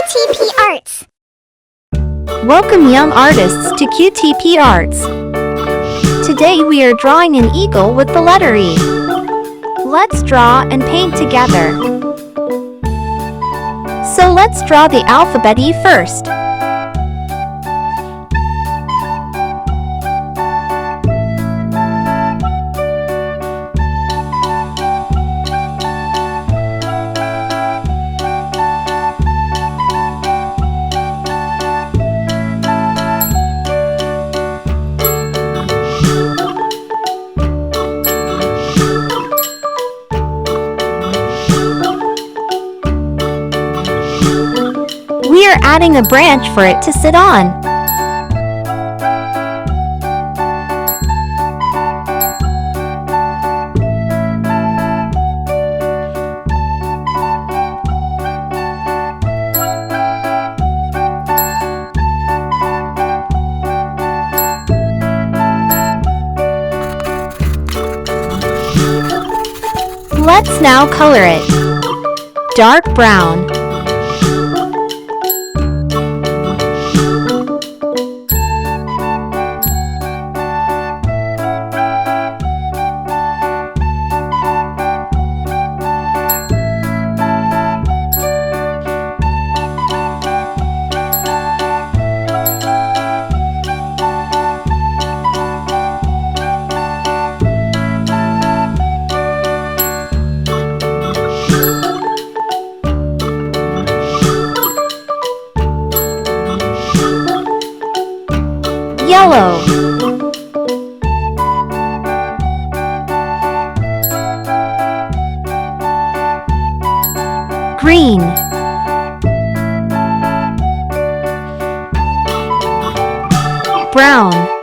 QTP ARTS. Welcome young artists to QTP ARTS. Today we are drawing an eagle with the letter E. Let's draw and paint together. So let's draw the alphabet E first. We are adding a branch for it to sit on. Let's now color it. Dark brown. Yellow. Green. Brown.